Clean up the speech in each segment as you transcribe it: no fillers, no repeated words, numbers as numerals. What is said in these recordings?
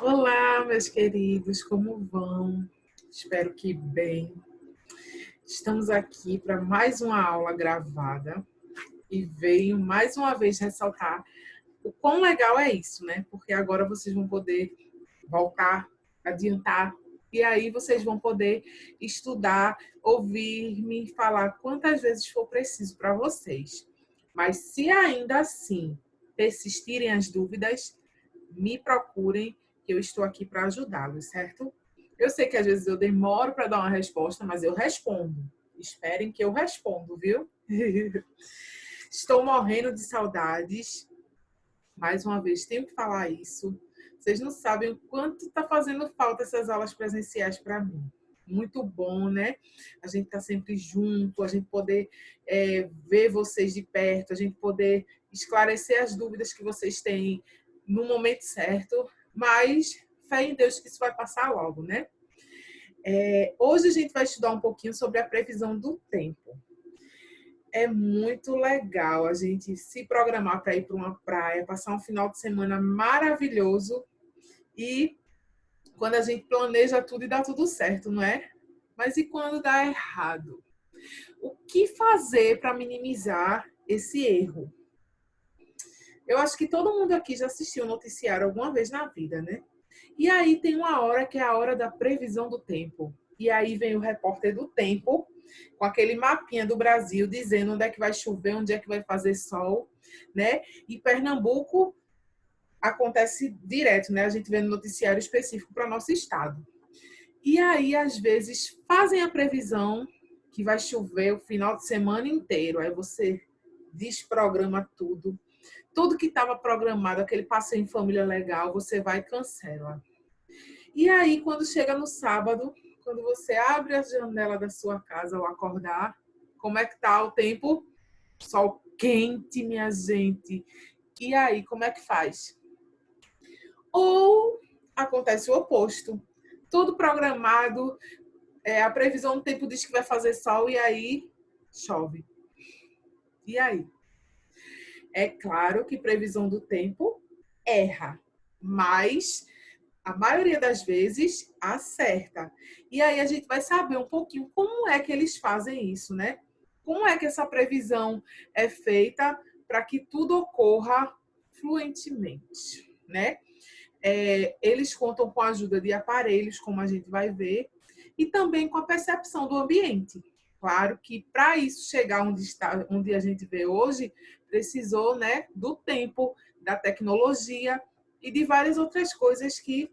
Olá, meus queridos, como vão? Espero que bem. Estamos aqui para mais uma aula gravada e venho mais uma vez ressaltar o quão legal é isso, né? Porque agora vocês vão poder voltar, adiantar, e aí vocês vão poder estudar, ouvir-me falar quantas vezes for preciso para vocês. Mas se ainda assim persistirem as dúvidas, me procurem, que eu estou aqui para ajudá-los, certo? Eu sei que às vezes eu demoro para dar uma resposta, mas eu respondo. Esperem que eu respondo, viu? Estou morrendo de saudades. Mais uma vez, tenho que falar isso. Vocês não sabem o quanto está fazendo falta essas aulas presenciais para mim. Muito bom, né? A gente está sempre junto, a gente poder ver vocês de perto, a gente poder esclarecer as dúvidas que vocês têm no momento certo, mas fé em Deus que isso vai passar logo, né? Hoje a gente vai estudar um pouquinho sobre a previsão do tempo. É muito legal a gente se programar para ir para uma praia, passar um final de semana maravilhoso e quando a gente planeja tudo e dá tudo certo, não é? Mas e quando dá errado? O que fazer para minimizar esse erro? Eu acho que todo mundo aqui já assistiu um noticiário alguma vez na vida, né? E aí tem uma hora que é a hora da previsão do tempo. E aí vem o repórter do tempo com aquele mapinha do Brasil dizendo onde é que vai chover, onde é que vai fazer sol, né? E Pernambuco acontece direto, né? A gente vê no noticiário específico para nosso estado. E aí, às vezes, fazem a previsão que vai chover o final de semana inteiro. Aí você desprograma tudo. Tudo que estava programado, aquele passeio em família legal, você vai e cancela. E aí, quando chega no sábado, quando você abre a janela da sua casa ao acordar, como é que tá o tempo? Sol quente, minha gente. E aí, como é que faz? Ou acontece o oposto. Tudo programado, a previsão do tempo diz que vai fazer sol e aí chove. E aí? É claro que previsão do tempo erra, mas a maioria das vezes acerta. E aí a gente vai saber um pouquinho como é que eles fazem isso, né? Como é que essa previsão é feita para que tudo ocorra fluentemente, né? Eles contam com a ajuda de aparelhos, como a gente vai ver, e também com a percepção do ambiente. Claro que para isso chegar onde a gente vê hoje, precisou, né, do tempo, da tecnologia e de várias outras coisas que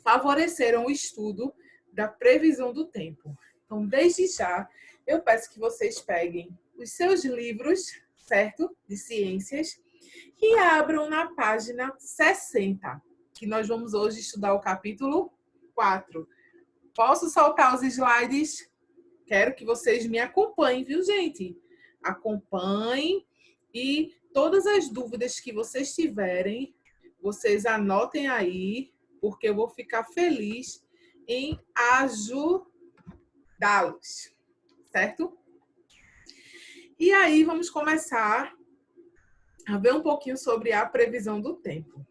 favoreceram o estudo da previsão do tempo. Então, desde já, eu peço que vocês peguem os seus livros, certo? De ciências, e abram na página 60, que nós vamos hoje estudar o capítulo 4. Posso soltar os slides? Quero que vocês me acompanhem, viu, gente? Acompanhem e todas as dúvidas que vocês tiverem, vocês anotem aí, porque eu vou ficar feliz em ajudá-los, certo? E aí vamos começar a ver um pouquinho sobre a previsão do tempo,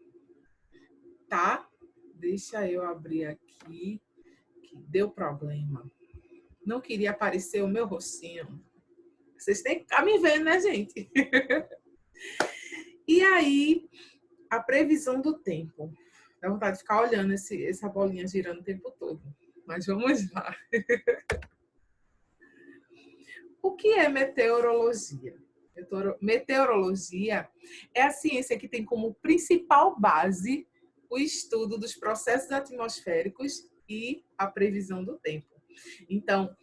tá? Deixa eu abrir aqui, que deu problema. Não queria aparecer o meu rostinho. Vocês têm que ficar me vendo, né, gente? E aí, a previsão do tempo. Dá vontade de ficar olhando essa bolinha girando o tempo todo. Mas vamos lá. O que é meteorologia? Meteorologia é a ciência que tem como principal base o estudo dos processos atmosféricos e a previsão do tempo. Então,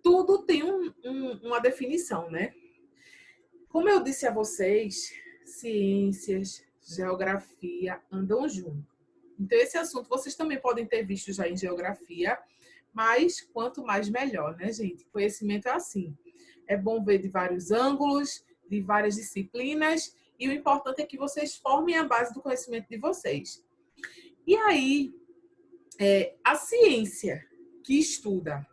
tudo tem uma definição, né? Como eu disse a vocês, ciências, geografia andam junto. Então, esse assunto vocês também podem ter visto já em geografia, mas quanto mais melhor, né, gente? Conhecimento é assim. É bom ver de vários ângulos, de várias disciplinas, e o importante é que vocês formem a base do conhecimento de vocês. E aí, a ciência que estuda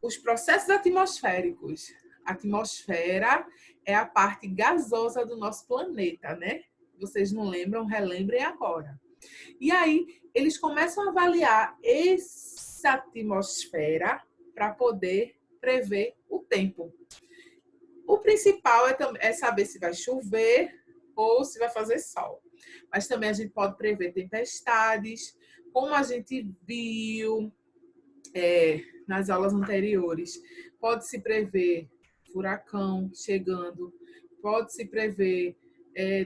os processos atmosféricos. A atmosfera é a parte gasosa do nosso planeta, né? Vocês não lembram? Relembrem agora. E aí, eles começam a avaliar essa atmosfera para poder prever o tempo. O principal é saber se vai chover ou se vai fazer sol. Mas também a gente pode prever tempestades, como a gente viu nas aulas anteriores. Pode-se prever furacão chegando, pode-se prever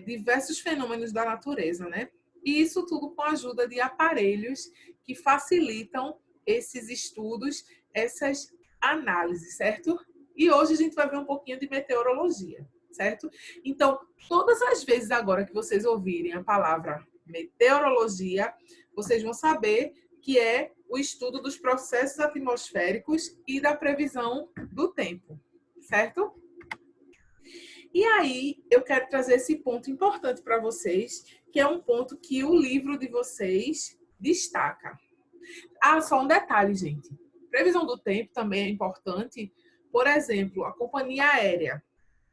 diversos fenômenos da natureza, né? E isso tudo com a ajuda de aparelhos que facilitam esses estudos, essas análises, certo? E hoje a gente vai ver um pouquinho de meteorologia, certo? Então, todas as vezes agora que vocês ouvirem a palavra meteorologia, vocês vão saber que é o estudo dos processos atmosféricos e da previsão do tempo, certo? E aí, eu quero trazer esse ponto importante para vocês, que é um ponto que o livro de vocês destaca. Ah, só um detalhe, gente. Previsão do tempo também é importante. Por exemplo, a companhia aérea.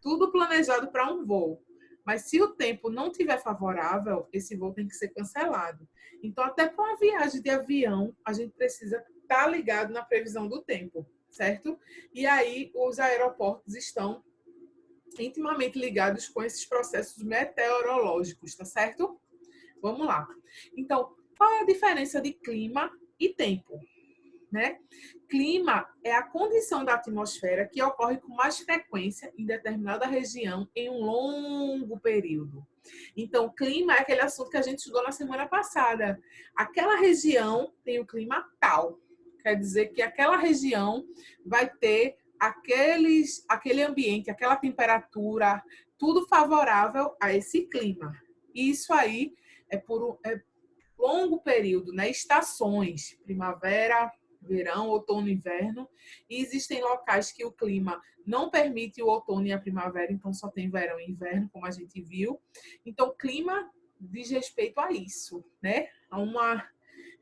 Tudo planejado para um voo. Mas se o tempo não estiver favorável, esse voo tem que ser cancelado. Então, até para uma viagem de avião, a gente precisa estar ligado na previsão do tempo, certo? E aí, os aeroportos estão intimamente ligados com esses processos meteorológicos, tá certo? Vamos lá. Então, qual é a diferença de clima e tempo? Né? Clima é a condição da atmosfera que ocorre com mais frequência em determinada região em um longo período. Então, clima é aquele assunto que a gente estudou na semana passada. Aquela região tem o clima tal. Quer dizer que aquela região vai ter aquele ambiente, aquela temperatura, tudo favorável a esse clima. E isso aí é por longo período, né? Estações, primavera, verão, outono, inverno. E existem locais que o clima não permite o outono e a primavera, então só tem verão e inverno, como a gente viu. Então, clima diz respeito a isso, né?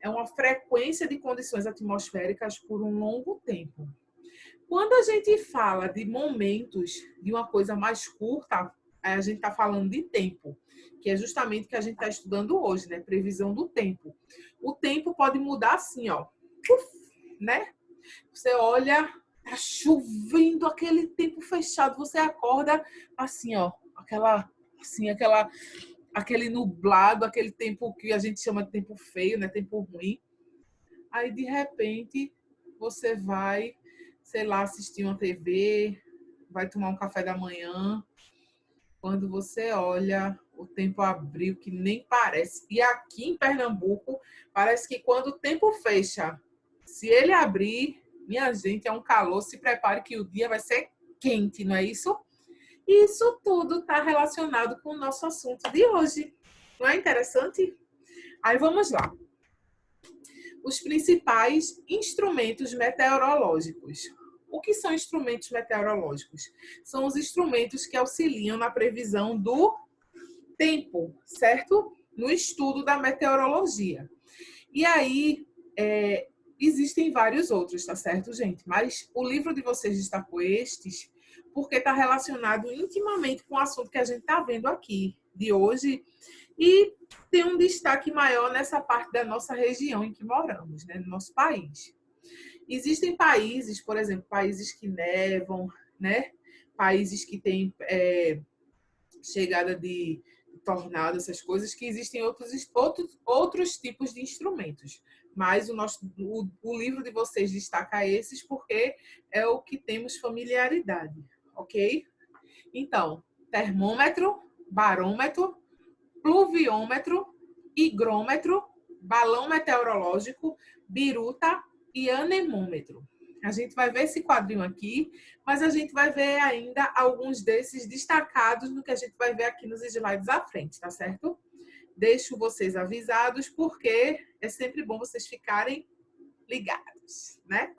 É uma frequência de condições atmosféricas por um longo tempo. Quando a gente fala de momentos de uma coisa mais curta, a gente está falando de tempo, que é justamente o que a gente está estudando hoje, né? Previsão do tempo. O tempo pode mudar assim, ó, né? Você olha, tá chovendo, aquele tempo fechado, você acorda assim, ó, aquele nublado, aquele tempo que a gente chama de tempo feio, né? Tempo ruim. Aí, de repente, você vai, sei lá, assistir uma TV, vai tomar um café da manhã. Quando você olha, o tempo abriu que nem parece. E aqui em Pernambuco, parece que quando o tempo fecha, se ele abrir, minha gente, é um calor. Se prepare que o dia vai ser quente, não é isso? E isso tudo está relacionado com o nosso assunto de hoje. Não é interessante? Aí vamos lá. Os principais instrumentos meteorológicos. O que são instrumentos meteorológicos? São os instrumentos que auxiliam na previsão do tempo, certo? No estudo da meteorologia. E aí, existem vários outros, tá certo, gente? Mas o livro de vocês destacou estes porque está relacionado intimamente com o assunto que a gente está vendo aqui de hoje e tem um destaque maior nessa parte da nossa região em que moramos, né? No nosso país. Existem países, por exemplo, países que nevam, né? Países que têm chegada de tornado, essas coisas, que existem outros tipos de instrumentos. Mas o livro de vocês destaca esses porque é o que temos familiaridade, ok? Então, termômetro, barômetro, pluviômetro, higrômetro, balão meteorológico, biruta e anemômetro. A gente vai ver esse quadrinho aqui, mas a gente vai ver ainda alguns desses destacados no que a gente vai ver aqui nos slides à frente, tá certo? Deixo vocês avisados, porque é sempre bom vocês ficarem ligados, né?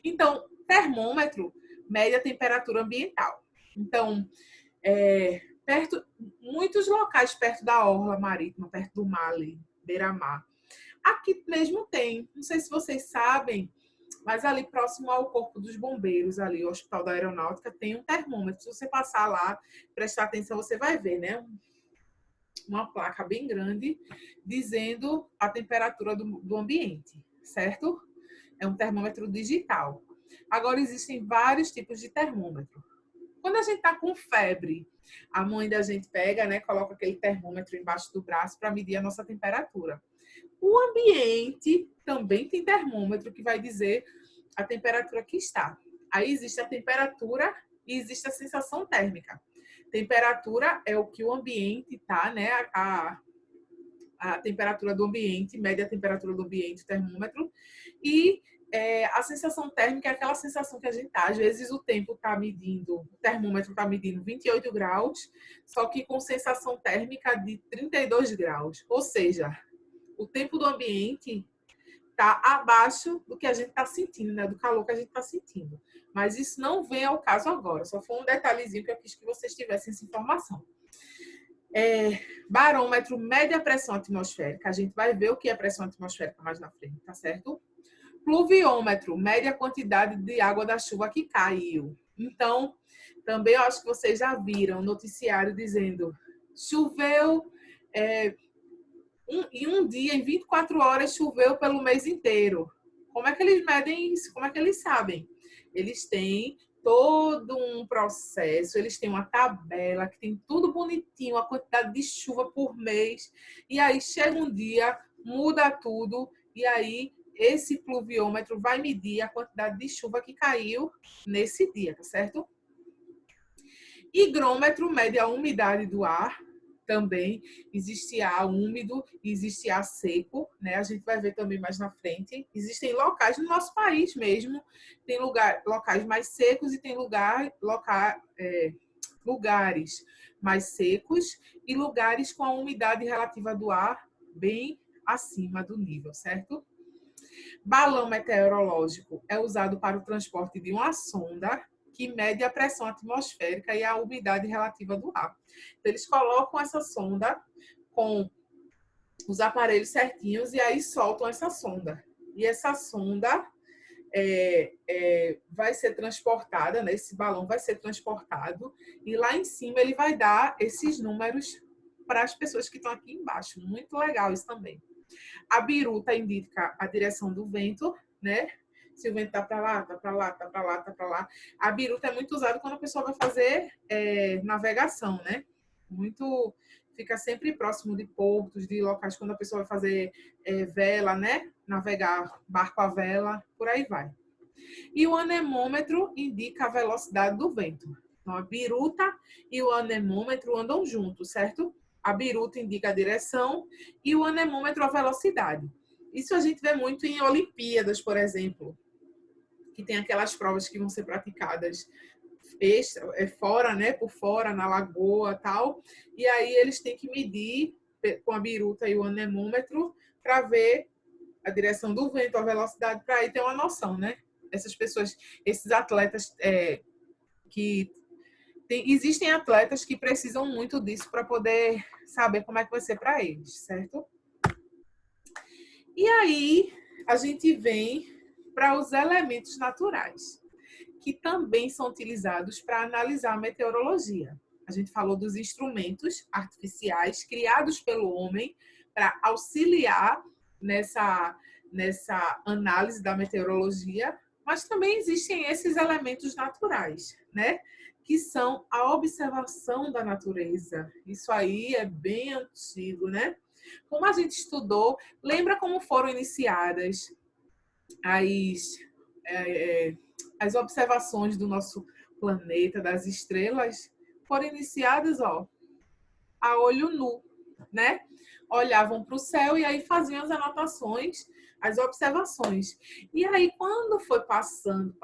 Então, termômetro mede a temperatura ambiental. Então, muitos locais perto da orla marítima, perto do mar ali, beira-mar. Aqui mesmo tem, não sei se vocês sabem, mas ali próximo ao Corpo dos Bombeiros, ali, o Hospital da Aeronáutica, tem um termômetro. Se você passar lá, prestar atenção, você vai ver, né? uma placa bem grande dizendo a temperatura do ambiente, certo? É um termômetro digital. Agora, existem vários tipos de termômetro. Quando a gente está com febre, a mãe da gente pega, né, coloca aquele termômetro embaixo do braço para medir a nossa temperatura. O ambiente também tem termômetro que vai dizer a temperatura que está. Aí existe a temperatura e existe a sensação térmica. Temperatura é o que o ambiente está, né? A temperatura do ambiente, mede a temperatura do ambiente, o termômetro. E a sensação térmica é aquela sensação que a gente tá. Às vezes o tempo está medindo, o termômetro está medindo 28 graus, só que com sensação térmica de 32 graus. Ou seja, o tempo do ambiente está abaixo do que a gente está sentindo, né? Do calor que a gente está sentindo. Mas isso não vem ao caso agora. Só foi um detalhezinho que eu quis que vocês tivessem essa informação. Barômetro mede a pressão atmosférica. A gente vai ver o que é pressão atmosférica mais na frente, tá certo? Pluviômetro mede a quantidade de água da chuva que caiu. Então, também eu acho que vocês já viram o noticiário dizendo choveu em um dia, em 24 horas, choveu pelo mês inteiro. Como é que eles medem isso? Como é que eles sabem? Eles têm todo um processo, eles têm uma tabela que tem tudo bonitinho, a quantidade de chuva por mês, e aí chega um dia, muda tudo, e aí esse pluviômetro vai medir a quantidade de chuva que caiu nesse dia, tá certo? Higrômetro mede a umidade do ar, também existe ar úmido e existe ar seco, né? A gente vai ver também mais na frente. Existem locais no nosso país mesmo, tem locais mais secos e tem lugares mais secos e lugares com a umidade relativa do ar bem acima do nível, certo? Balão meteorológico é usado para o transporte de uma sonda que mede a pressão atmosférica e a umidade relativa do ar. Então, eles colocam essa sonda com os aparelhos certinhos e aí soltam essa sonda. E essa sonda vai ser transportada, né? Esse balão vai ser transportado e lá em cima ele vai dar esses números para as pessoas que estão aqui embaixo. Muito legal isso também. A biruta indica a direção do vento, né? Se o vento está para lá, está para lá, está para lá, está para lá. A biruta é muito usada quando a pessoa vai fazer navegação, né? Muito, fica sempre próximo de portos, de locais quando a pessoa vai fazer vela, né? Navegar barco à vela, por aí vai. E o anemômetro indica a velocidade do vento. Então, a biruta e o anemômetro andam juntos, certo? A biruta indica a direção e o anemômetro a velocidade. Isso a gente vê muito em Olimpíadas, por exemplo, que tem aquelas provas que vão ser praticadas fora, né, por fora, na lagoa e tal, e aí eles têm que medir com a biruta e o anemômetro para ver a direção do vento, a velocidade, para aí ter uma noção, né? Essas pessoas, esses atletas existem atletas que precisam muito disso para poder saber como é que vai ser para eles, certo? E aí a gente vem para os elementos naturais, que também são utilizados para analisar a meteorologia. A gente falou dos instrumentos artificiais criados pelo homem para auxiliar nessa análise da meteorologia, mas também existem esses elementos naturais, né? Que são a observação da natureza. Isso aí é bem antigo, né? Como a gente estudou, lembra como foram iniciadas as observações do nosso planeta, das estrelas, foram iniciadas, a olho nu, né? Olhavam para o céu e aí faziam as anotações, as observações. E aí, quando foi passando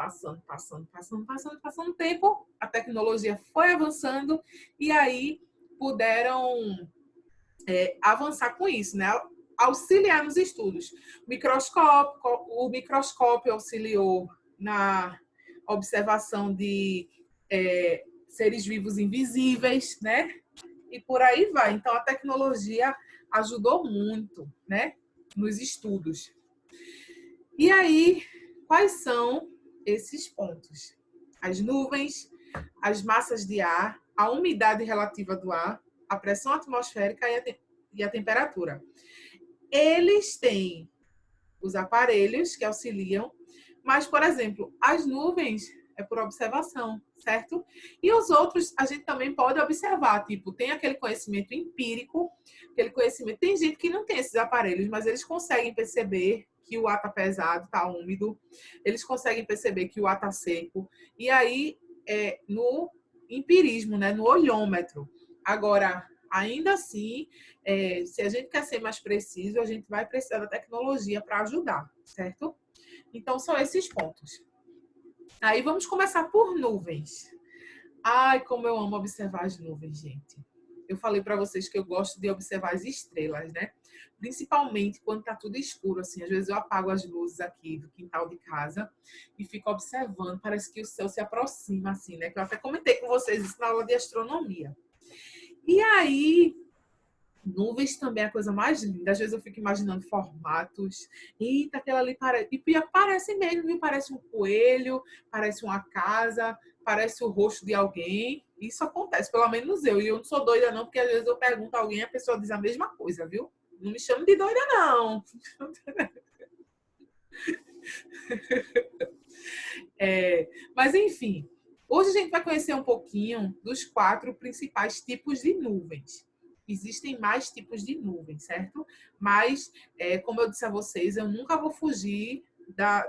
o tempo, a tecnologia foi avançando e aí puderam avançar com isso, né? Auxiliar nos estudos. O microscópio auxiliou na observação de seres vivos invisíveis, né? E por aí vai. Então, a tecnologia ajudou muito, né? Nos estudos. E aí, quais são esses pontos? As nuvens, as massas de ar, a umidade relativa do ar, a pressão atmosférica e a temperatura. Eles têm os aparelhos que auxiliam, mas, por exemplo, as nuvens é por observação, certo? E os outros a gente também pode observar, tipo, tem aquele conhecimento empírico, aquele conhecimento, tem gente que não tem esses aparelhos, mas eles conseguem perceber que o ar está pesado, está úmido, eles conseguem perceber que o ar está seco, e aí no empirismo, né, no olhômetro. Agora, ainda assim, se a gente quer ser mais preciso, a gente vai precisar da tecnologia para ajudar, certo? Então, são esses pontos. Aí, vamos começar por nuvens. Ai, como eu amo observar as nuvens, gente. Eu falei para vocês que eu gosto de observar as estrelas, né? Principalmente quando está tudo escuro, assim. Às vezes eu apago as luzes aqui do quintal de casa e fico observando. Parece que o céu se aproxima, assim, né? Que eu até comentei com vocês isso na aula de astronomia. E aí, nuvens também é a coisa mais linda. Às vezes eu fico imaginando formatos. Eita, aquela ali parece. E parece mesmo, viu? Parece um coelho, parece uma casa, parece o rosto de alguém. Isso acontece, pelo menos eu. E eu não sou doida, não, porque às vezes eu pergunto a alguém e a pessoa diz a mesma coisa, viu? Não me chame de doida, não. Mas, enfim, hoje a gente vai conhecer um pouquinho dos 4 principais tipos de nuvens. Existem mais tipos de nuvens, certo? Mas, como eu disse a vocês, eu nunca vou fugir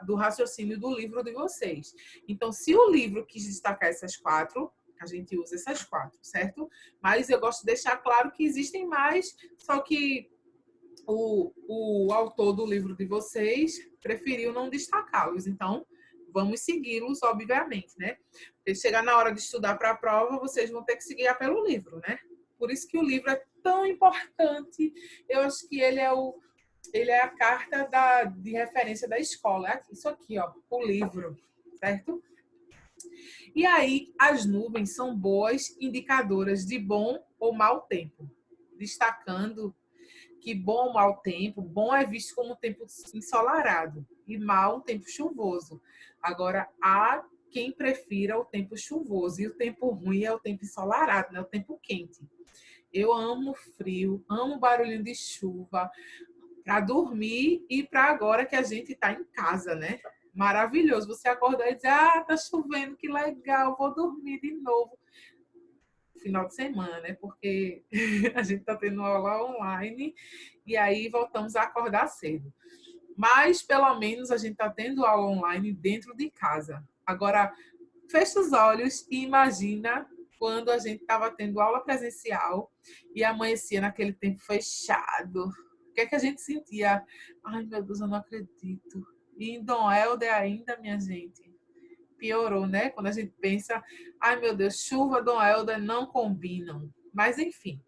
do raciocínio do livro de vocês. Então, se o livro quis destacar essas 4, a gente usa essas 4, certo? Mas eu gosto de deixar claro que existem mais, só que o autor do livro de vocês preferiu não destacá-los. Então, vamos segui-los, obviamente, né? Porque chegar na hora de estudar para a prova, vocês vão ter que seguir pelo livro, né? Por isso que o livro é tão importante. Eu acho que ele é a carta de referência da escola. É isso aqui, ó, o livro, certo? E aí, as nuvens são boas indicadoras de bom ou mau tempo, destacando que bom ou mau tempo, bom é visto como um tempo ensolarado e mau um tempo chuvoso. Agora, há quem prefira o tempo chuvoso e o tempo ruim é o tempo ensolarado, né? O tempo quente. Eu amo frio, amo barulhinho de chuva para dormir e para agora que a gente está em casa, né? Maravilhoso. Você acordar e dizer, tá chovendo, que legal, vou dormir de novo. Final de semana, né? Porque a gente está tendo aula online e aí voltamos a acordar cedo. Mas, pelo menos, a gente está tendo aula online dentro de casa. Agora, fecha os olhos e imagina quando a gente estava tendo aula presencial e amanhecia naquele tempo fechado. O que é que a gente sentia? Ai, meu Deus, eu não acredito. E em Dom Helder ainda, minha gente, piorou, né? Quando a gente pensa, ai meu Deus, chuva, Dom Helder não combinam. Mas, enfim,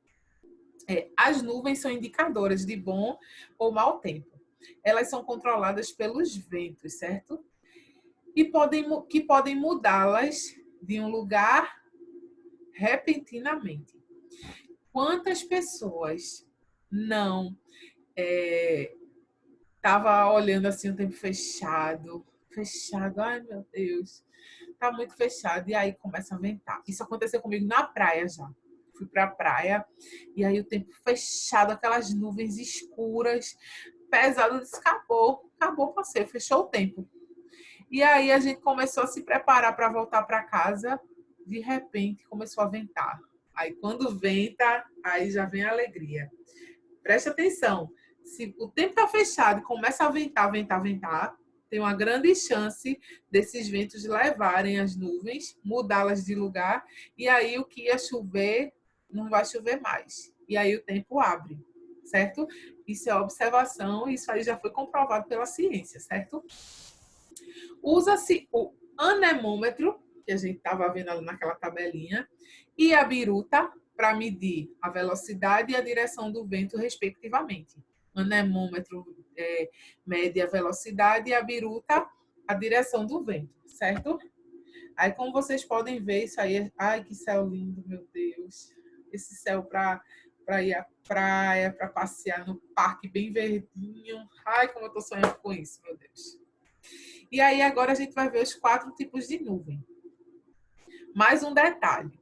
as nuvens são indicadoras de bom ou mau tempo. Elas são controladas pelos ventos, certo? E que podem mudá-las de um lugar repentinamente. Quantas pessoas não estavam olhando assim o tempo fechado, fechado, ai meu Deus, tá muito fechado, e aí começa a ventar. Isso aconteceu comigo na praia já. Fui para a praia, e aí o tempo fechado, aquelas nuvens escuras, pesado, acabou, o passeio, fechou o tempo. E aí a gente começou a se preparar para voltar para casa, de repente começou a ventar. Aí quando venta, aí já vem a alegria. Preste atenção, se o tempo está fechado e começa a ventar, ventar, ventar, tem uma grande chance desses ventos levarem as nuvens, mudá-las de lugar, e aí o que ia chover não vai chover mais. E aí o tempo abre, certo? Isso é observação, isso aí já foi comprovado pela ciência, certo? Usa-se o anemômetro, que a gente estava vendo ali naquela tabelinha, e a biruta para medir a velocidade e a direção do vento, respectivamente. O anemômetro mede a velocidade e a biruta a direção do vento, certo? Aí, como vocês podem ver, isso aí, ai, que céu lindo, meu Deus. Esse céu para ir à praia, para passear no parque bem verdinho. Ai, como eu estou sonhando com isso, meu Deus. E aí, agora a gente vai ver os 4 tipos de nuvem. Mais um detalhe.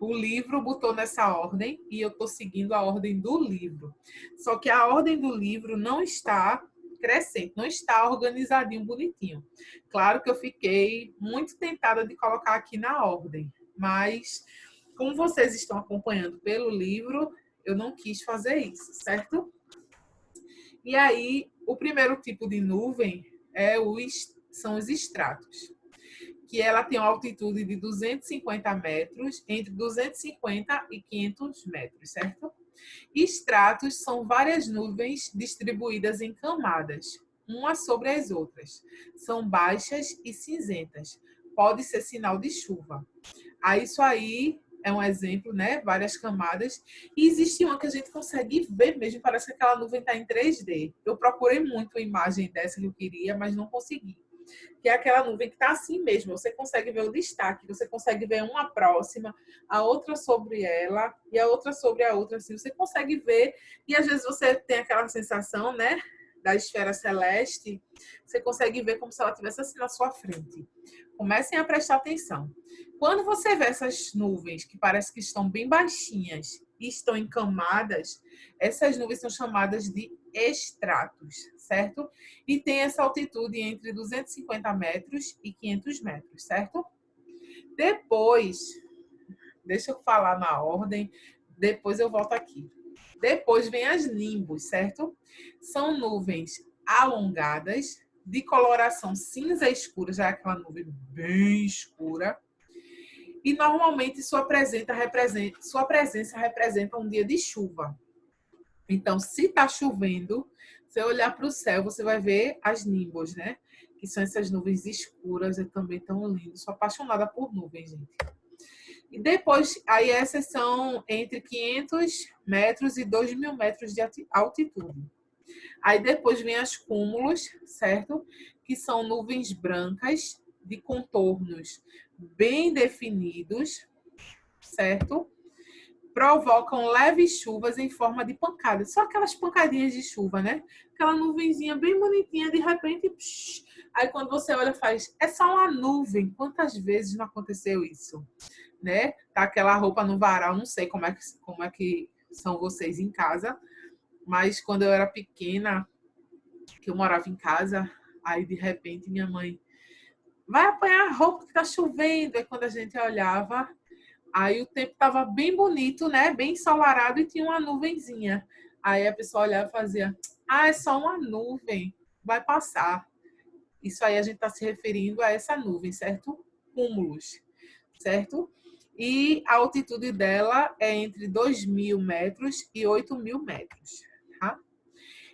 O livro botou nessa ordem e eu estou seguindo a ordem do livro. Só que a ordem do livro não está crescente, não está organizadinho, bonitinho. Claro que eu fiquei muito tentada de colocar aqui na ordem, mas como vocês estão acompanhando pelo livro, eu não quis fazer isso, certo? E aí, o primeiro tipo de nuvem são os estratos, que ela tem uma altitude de 250 metros, entre 250 e 500 metros, certo? Estratos são várias nuvens distribuídas em camadas, umas sobre as outras. São baixas e cinzentas. Pode ser sinal de chuva. Isso aí é um exemplo, né? Várias camadas. E existe uma que a gente consegue ver mesmo, parece que aquela nuvem está em 3D. Eu procurei muito a imagem dessa que eu queria, mas não consegui. Que é aquela nuvem que está assim mesmo. Você consegue ver o destaque, você consegue ver uma próxima, a outra sobre ela e a outra sobre a outra. Assim, você consegue ver e às vezes você tem aquela sensação, né? Da esfera celeste, você consegue ver como se ela estivesse assim na sua frente. Comecem a prestar atenção. Quando você vê essas nuvens que parece que estão bem baixinhas e estão em camadas, essas nuvens são chamadas de estratos, certo? E tem essa altitude entre 250 metros e 500 metros, certo? Depois, deixa eu falar na ordem, depois eu volto aqui. Depois vem as nimbos, certo? São nuvens alongadas, de coloração cinza escura, já é aquela nuvem bem escura. E normalmente sua presença representa um dia de chuva. Então, se está chovendo, você olhar para o céu, você vai ver as nimbos, né? Que são essas nuvens escuras, é também tão lindo. Sou apaixonada por nuvens, gente. E depois, aí essas são entre 500 metros e 2.000 metros de altitude. Aí depois vem as cúmulos, certo? Que são nuvens brancas de contornos bem definidos, certo? Provocam leves chuvas em forma de pancadas. Só aquelas pancadinhas de chuva, né? Aquela nuvenzinha bem bonitinha, de repente, psh, aí quando você olha, faz, é só uma nuvem. Quantas vezes não aconteceu isso? Né? Tá aquela roupa no varal, não sei como é que são vocês em casa, mas quando eu era pequena, que eu morava em casa, aí de repente minha mãe vai apanhar a roupa que tá chovendo. Aí quando a gente olhava, aí o tempo estava bem bonito, né? Bem ensolarado e tinha uma nuvenzinha. Aí a pessoa olhava e fazia, é só uma nuvem, vai passar. Isso aí a gente está se referindo a essa nuvem, certo? Cúmulos, certo? E a altitude dela é entre 2.000 metros e 8.000 metros. Tá?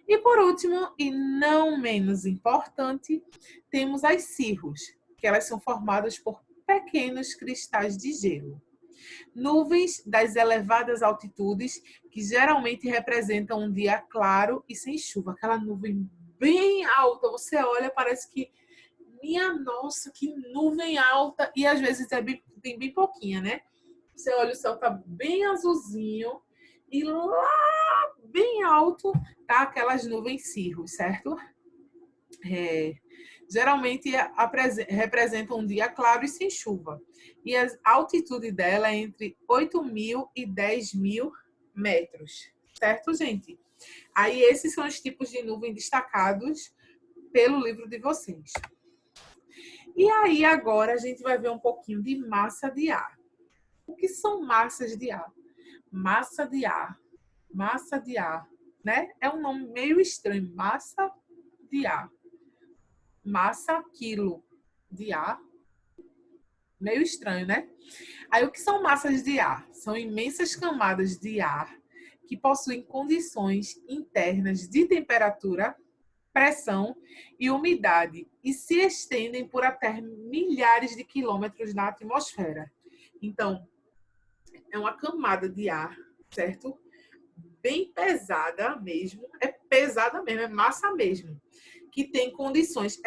E por último, e não menos importante, temos as cirros, que elas são formadas por pequenos cristais de gelo. Nuvens das elevadas altitudes, que geralmente representam um dia claro e sem chuva. Aquela nuvem bem alta, você olha, parece que, minha nossa, que nuvem alta. E às vezes tem bem pouquinha, né? Você olha, o céu tá bem azulzinho e lá bem alto tá aquelas nuvens cirros, certo? Geralmente representam um dia claro e sem chuva. E a altitude dela é entre 8.000 e 10.000 metros. Certo, gente? Aí esses são os tipos de nuvem destacados pelo livro de vocês. E aí agora a gente vai ver um pouquinho de massa de ar. O que são massas de ar? Massa de ar. Massa de ar, né? É um nome meio estranho. Massa de ar. Massa quilo de ar. Meio estranho, né? Aí, o que são massas de ar? São imensas camadas de ar que possuem condições internas de temperatura, pressão e umidade e se estendem por até milhares de quilômetros na atmosfera. Então, é uma camada de ar, certo? Bem pesada mesmo, é massa mesmo, que tem condições.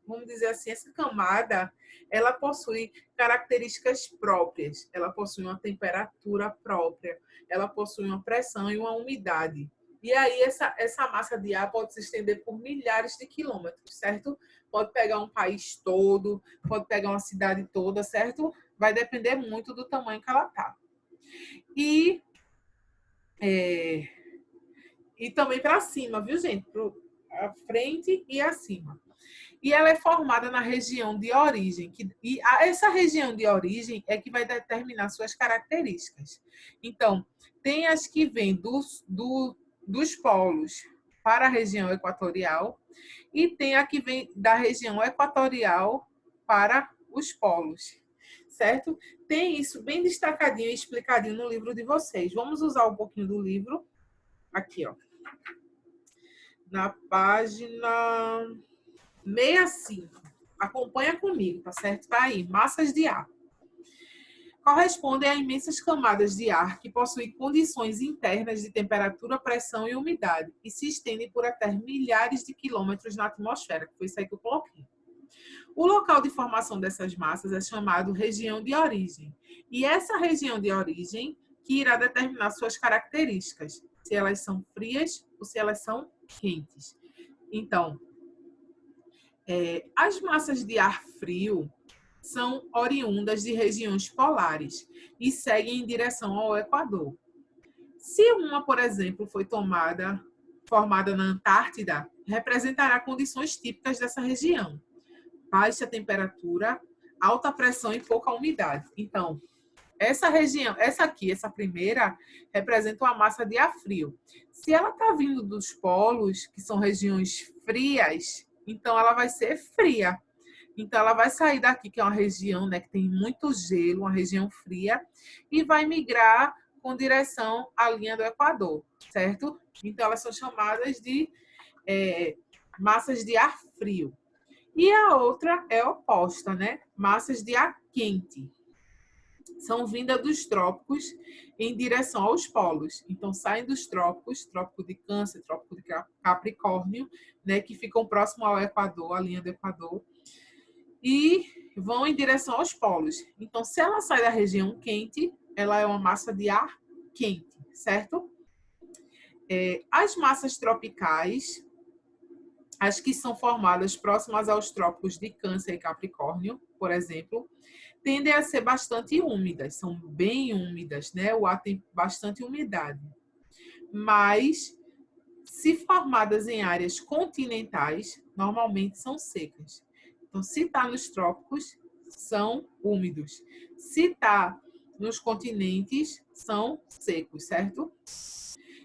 Vamos dizer assim, essa camada, ela possui características próprias, ela possui uma temperatura própria, ela possui uma pressão e uma umidade. E aí essa massa de ar pode se estender por milhares de quilômetros, certo? Pode pegar um país todo, pode pegar uma cidade toda, certo? vai depender muito do tamanho que ela está. E também para cima, viu, gente? Para frente e acima. E ela é formada na região de origem. Essa região de origem é que vai determinar suas características. Então, tem as que vêm dos polos para a região equatorial e tem a que vem da região equatorial para os polos, certo? Tem isso bem destacadinho e explicadinho no livro de vocês. Vamos usar um pouquinho do livro. Aqui, ó. Na página 65. Acompanha comigo, tá certo? Tá aí. Massas de ar. Correspondem a imensas camadas de ar que possuem condições internas de temperatura, pressão e umidade e se estendem por até milhares de quilômetros na atmosfera, que foi isso aí que eu coloquei. O local de formação dessas massas é chamado região de origem. E essa região de origem que irá determinar suas características, se elas são frias ou se elas são quentes. Então, as massas de ar frio são oriundas de regiões polares e seguem em direção ao Equador. Se uma, por exemplo, foi formada na Antártida, representará condições típicas dessa região: baixa temperatura, alta pressão e pouca umidade. Então, essa região, essa primeira, representa uma massa de ar frio. Se ela está vindo dos polos, que são regiões frias, então ela vai ser fria. Então, ela vai sair daqui, que é uma região, né, que tem muito gelo, uma região fria, e vai migrar com direção à linha do Equador, certo? Então, elas são chamadas de massas de ar frio. E a outra é oposta, né? Massas de ar quente. São vindas dos trópicos em direção aos polos. Então, saem dos trópicos, trópico de Câncer, trópico de Capricórnio, né, que ficam próximo ao Equador, à linha do Equador, e vão em direção aos polos. Então, se ela sai da região quente, ela é uma massa de ar quente, certo? As massas tropicais, as que são formadas próximas aos trópicos de Câncer e Capricórnio, por exemplo, tendem a ser bastante úmidas, são bem úmidas, né? O ar tem bastante umidade. Mas, se formadas em áreas continentais, normalmente são secas. Então, se está nos trópicos, são úmidos. Se está nos continentes, são secos, certo?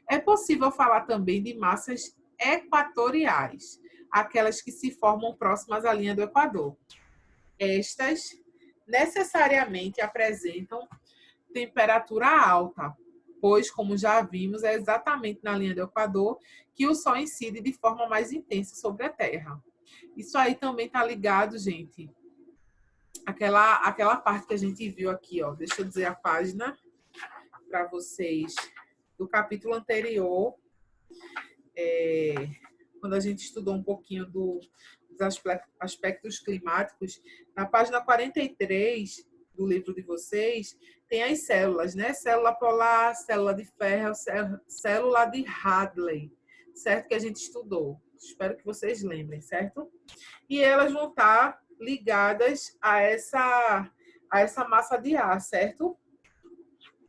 É possível falar também de massas equatoriais, aquelas que se formam próximas à linha do Equador. Estas necessariamente apresentam temperatura alta, pois, como já vimos, é exatamente na linha do Equador que o Sol incide de forma mais intensa sobre a Terra. Isso aí também está ligado, gente, aquela parte que a gente viu aqui, ó. Deixa eu dizer a página para vocês do capítulo anterior, quando a gente estudou um pouquinho dos aspectos climáticos. Na página 43 do livro de vocês, tem as células, né? Célula polar, célula de ferro, célula de Hadley, certo? Que a gente estudou. Espero que vocês lembrem, certo? E elas vão estar ligadas a essa massa de ar, certo?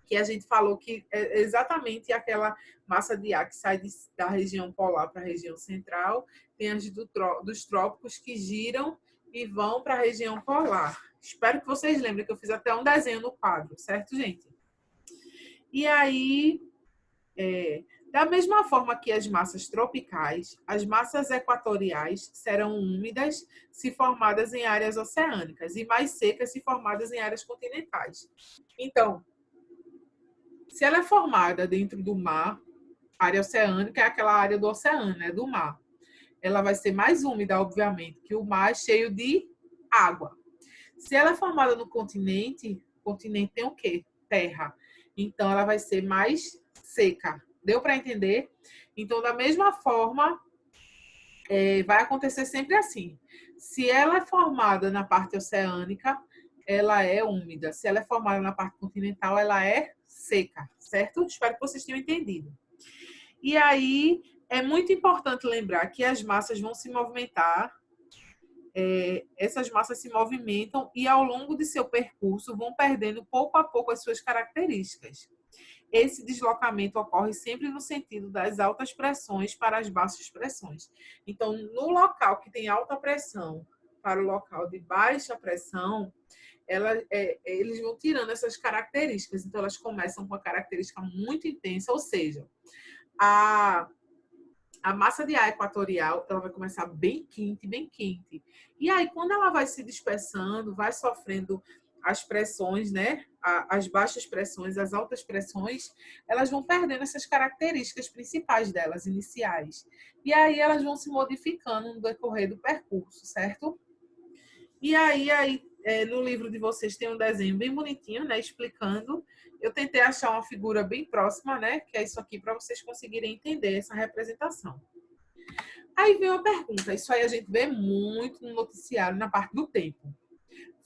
Que a gente falou que é exatamente aquela massa de ar que sai da região polar para a região central, tem as dos trópicos que giram e vão para a região polar. Espero que vocês lembrem que eu fiz até um desenho no quadro, certo, gente? E aí, da mesma forma que as massas tropicais, as massas equatoriais serão úmidas se formadas em áreas oceânicas e mais secas se formadas em áreas continentais. Então, se ela é formada dentro do mar, área oceânica é aquela área do oceano, né, do mar. Ela vai ser mais úmida, obviamente, que o mar é cheio de água. Se ela é formada no continente, o continente tem o quê? Terra. Então, ela vai ser mais seca. Deu para entender? Então, da mesma forma, vai acontecer sempre assim. Se ela é formada na parte oceânica, ela é úmida. Se ela é formada na parte continental, ela é seca, certo? Espero que vocês tenham entendido. E aí, é muito importante lembrar que as massas vão se movimentar essas massas se movimentam e, ao longo de seu percurso, vão perdendo pouco a pouco as suas características. Esse deslocamento ocorre sempre no sentido das altas pressões para as baixas pressões. Então, no local que tem alta pressão para o local de baixa pressão, eles vão tirando essas características. Então, elas começam com uma característica muito intensa, ou seja, a massa de ar equatorial, ela vai começar bem quente, bem quente. E aí, quando ela vai se dispersando, vai sofrendo as pressões, né? As baixas pressões, as altas pressões, elas vão perdendo essas características principais delas, iniciais. E aí, elas vão se modificando no decorrer do percurso, certo? E aí no livro de vocês tem um desenho bem bonitinho, né? Explicando. Eu tentei achar uma figura bem próxima, né? Que é isso aqui, para vocês conseguirem entender essa representação. Aí vem uma pergunta. Isso aí a gente vê muito no noticiário, na parte do tempo.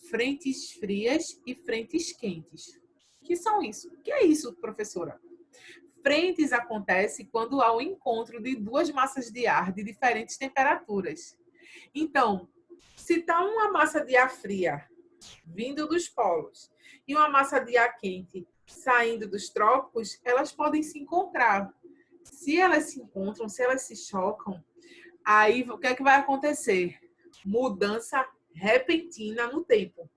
Frentes frias e frentes quentes. O que são isso? O que é isso, professora? Frentes acontece quando há o encontro de duas massas de ar de diferentes temperaturas. Então, se está uma massa de ar fria vindo dos polos e uma massa de ar quente saindo dos trópicos, elas podem se encontrar. Se elas se encontram, se elas se chocam, aí o que é que vai acontecer? Mudança repentina no tempo.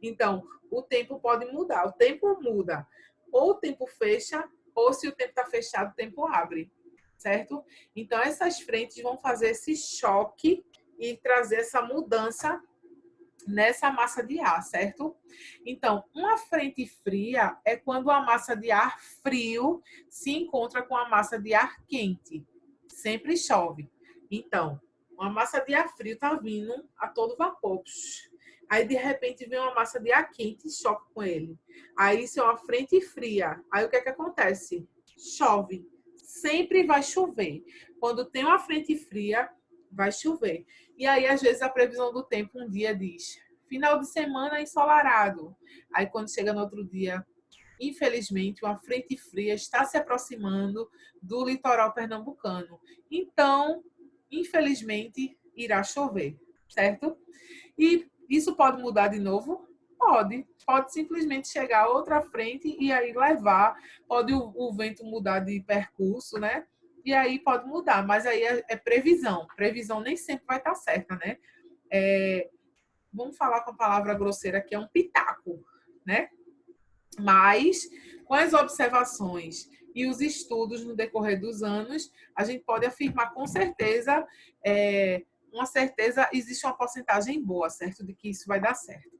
Então, o tempo pode mudar. O tempo muda. Ou o tempo fecha, ou se o tempo está fechado, o tempo abre. Certo? Então, essas frentes vão fazer esse choque e trazer essa mudança nessa massa de ar, certo? Então, uma frente fria é quando a massa de ar frio se encontra com a massa de ar quente. Sempre chove. Então, uma massa de ar frio está vindo a todo vapor. Aí, de repente, vem uma massa de ar quente e choca com ele. Aí, isso é uma frente fria. Aí, o que é que acontece? Chove. Sempre vai chover. Quando tem uma frente fria, vai chover. E aí, às vezes, a previsão do tempo um dia diz final de semana ensolarado. Aí, quando chega no outro dia, infelizmente, uma frente fria está se aproximando do litoral pernambucano. Então, infelizmente, irá chover, certo? E isso pode mudar de novo? Pode. Pode simplesmente chegar outra frente e aí levar. Pode o vento mudar de percurso, né? E aí pode mudar, mas aí é previsão. Previsão nem sempre vai estar certa, né? Vamos falar com a palavra grosseira, que é um pitaco, né? Mas, com as observações e os estudos no decorrer dos anos, a gente pode afirmar com certeza, existe uma porcentagem boa, certo? De que isso vai dar certo.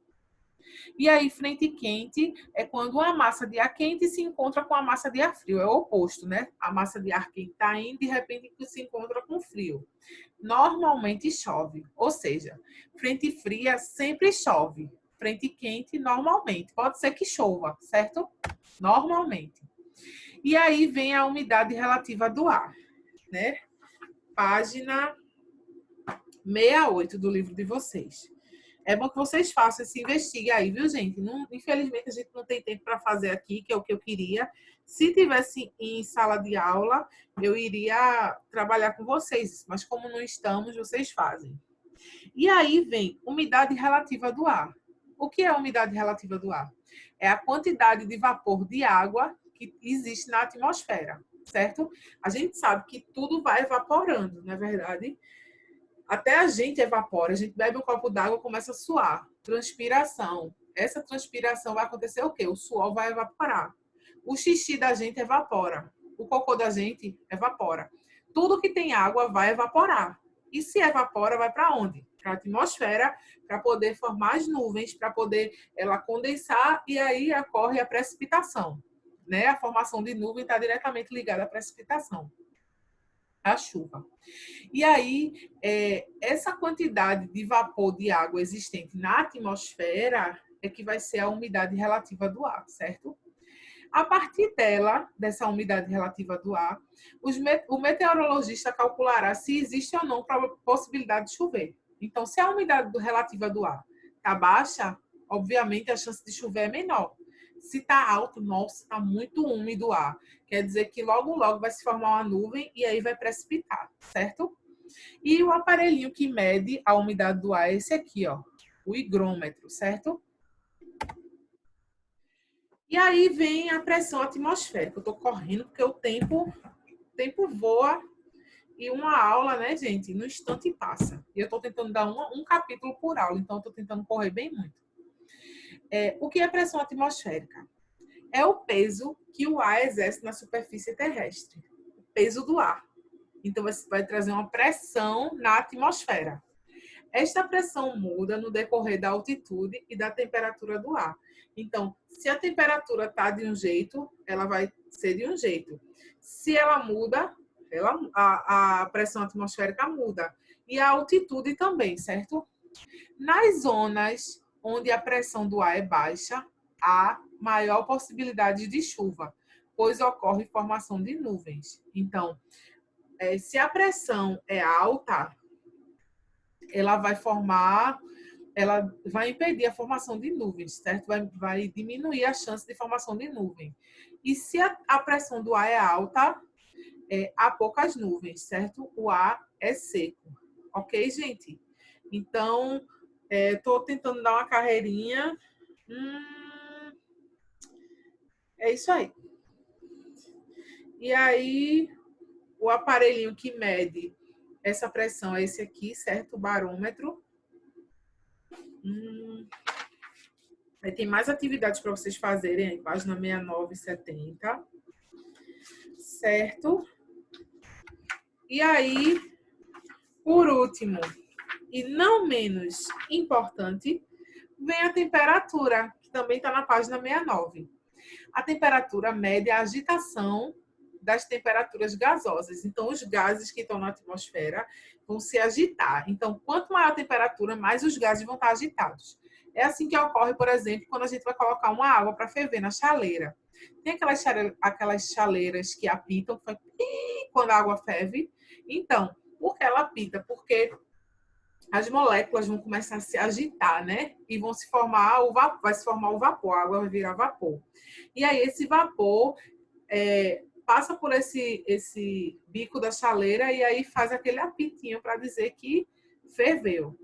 E aí, frente quente é quando uma massa de ar quente se encontra com a massa de ar frio. É o oposto, né? A massa de ar quente está indo e, de repente, se encontra com frio. Normalmente chove. Ou seja, frente fria sempre chove. Frente quente, normalmente. Pode ser que chova, certo? Normalmente. E aí vem a umidade relativa do ar, né? Página 68 do livro de vocês. É bom que vocês façam esse investigue aí, viu, gente? Não, infelizmente, a gente não tem tempo para fazer aqui, que é o que eu queria. Se tivesse em sala de aula, eu iria trabalhar com vocês, mas como não estamos, vocês fazem. E aí vem umidade relativa do ar. O que é a umidade relativa do ar? É a quantidade de vapor de água que existe na atmosfera, certo? A gente sabe que tudo vai evaporando, não é verdade? Até a gente evapora, a gente bebe um copo d'água e começa a suar. Transpiração. Essa transpiração vai acontecer o quê? O suor vai evaporar. O xixi da gente evapora. O cocô da gente evapora. Tudo que tem água vai evaporar. E se evapora, vai para onde? Para a atmosfera, para poder formar as nuvens, para poder ela condensar e aí ocorre a precipitação. Né? A formação de nuvem está diretamente ligada à precipitação, à chuva. E aí, essa quantidade de vapor de água existente na atmosfera é que vai ser a umidade relativa do ar, certo? A partir dessa umidade relativa do ar, o meteorologista calculará se existe ou não possibilidade de chover. Então, se a umidade relativa do ar está baixa, obviamente a chance de chover é menor. Se está alto, nossa, está muito úmido o ar. Quer dizer que logo, logo vai se formar uma nuvem e aí vai precipitar, certo? E o aparelhinho que mede a umidade do ar é esse aqui, ó, o higrômetro, certo? E aí vem a pressão atmosférica. Eu estou correndo porque o tempo voa e uma aula, né, gente, no instante passa. E eu estou tentando dar um capítulo por aula, então eu estou tentando correr bem muito. O que é pressão atmosférica? É o peso que o ar exerce na superfície terrestre. O peso do ar. Então, você vai trazer uma pressão na atmosfera. Esta pressão muda no decorrer da altitude e da temperatura do ar. Então, se a temperatura está de um jeito, ela vai ser de um jeito. Se ela muda, a pressão atmosférica muda. E a altitude também, certo? Nas zonas onde a pressão do ar é baixa, há maior possibilidade de chuva, pois ocorre formação de nuvens. Então, se a pressão é alta, ela vai impedir a formação de nuvens, certo? Vai diminuir a chance de formação de nuvem. E se a pressão do ar é alta, há poucas nuvens, certo? O ar é seco. Ok, gente? Então, estou tentando dar uma carreirinha. É isso aí. E aí, o aparelhinho que mede essa pressão é esse aqui, certo? O barômetro. Aí tem mais atividades para vocês fazerem aí, página 69 e 70. Certo? E aí, por último, e não menos importante, vem a temperatura, que também está na página 69. A temperatura mede a agitação das temperaturas gasosas. Então, os gases que estão na atmosfera vão se agitar. Então, quanto maior a temperatura, mais os gases vão estar agitados. É assim que ocorre, por exemplo, quando a gente vai colocar uma água para ferver na chaleira. Tem aquelas chaleiras que apitam quando a água ferve. Então, por que ela apita? Porque as moléculas vão começar a se agitar, né? E vão se formar vai se formar o vapor, a água vai virar vapor. E aí esse vapor passa por esse bico da chaleira e aí faz aquele apitinho para dizer que ferveu.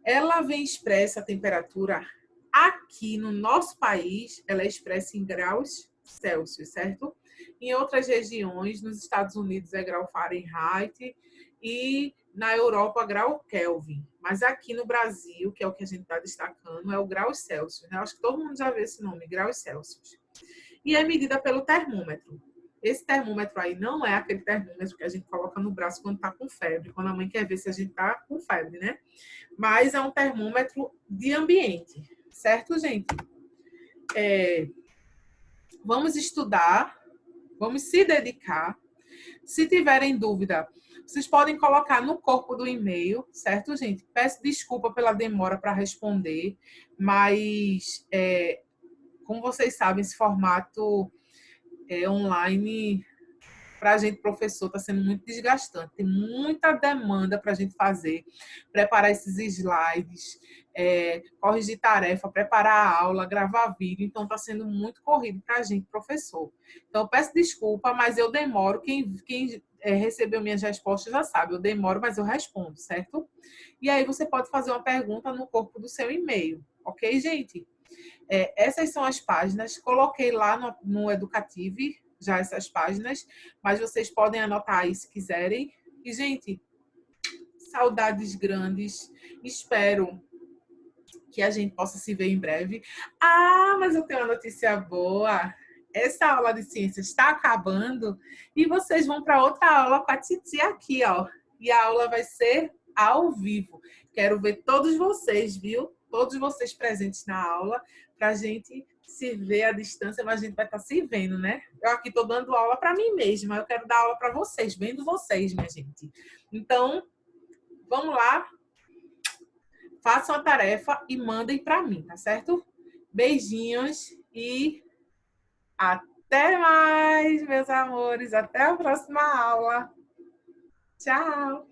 Ela vem expressa a temperatura aqui no nosso país, ela é expressa em graus Celsius, certo? Em outras regiões, nos Estados Unidos é grau Fahrenheit e na Europa grau Kelvin. Mas aqui no Brasil, que é o que a gente está destacando, é o grau Celsius. Né? Acho que todo mundo já viu esse nome, graus Celsius. E é medida pelo termômetro. Esse termômetro aí não é aquele termômetro que a gente coloca no braço quando está com febre, quando a mãe quer ver se a gente está com febre, né? Mas é um termômetro de ambiente, certo, gente? Vamos estudar, vamos se dedicar. Se tiverem dúvida, vocês podem colocar no corpo do e-mail, certo, gente? Peço desculpa pela demora para responder, mas, como vocês sabem, esse formato online para a gente, professor, está sendo muito desgastante. Tem muita demanda para a gente fazer, preparar esses slides, corrigir tarefa, preparar a aula, gravar vídeo. Então, está sendo muito corrido para a gente, professor. Então, eu peço desculpa, mas eu demoro. Quem recebeu minhas respostas já sabe, eu demoro, mas eu respondo, certo? E aí, você pode fazer uma pergunta no corpo do seu e-mail, ok, gente? Essas são as páginas. Coloquei lá no Educative já essas páginas, mas vocês podem anotar aí se quiserem. E, gente, saudades grandes. Espero que a gente possa se ver em breve. Ah, mas eu tenho uma notícia boa. Essa aula de ciências está acabando e vocês vão para outra aula com a Titi aqui, ó. E a aula vai ser ao vivo. Quero ver todos vocês, viu? Todos vocês presentes na aula, para a gente se ver à distância, mas a gente vai estar se vendo, né? Eu aqui estou dando aula para mim mesma, eu quero dar aula para vocês, vendo vocês, minha gente. Então, vamos lá, façam a tarefa e mandem para mim, tá certo? Beijinhos e até mais, meus amores. Até a próxima aula. Tchau.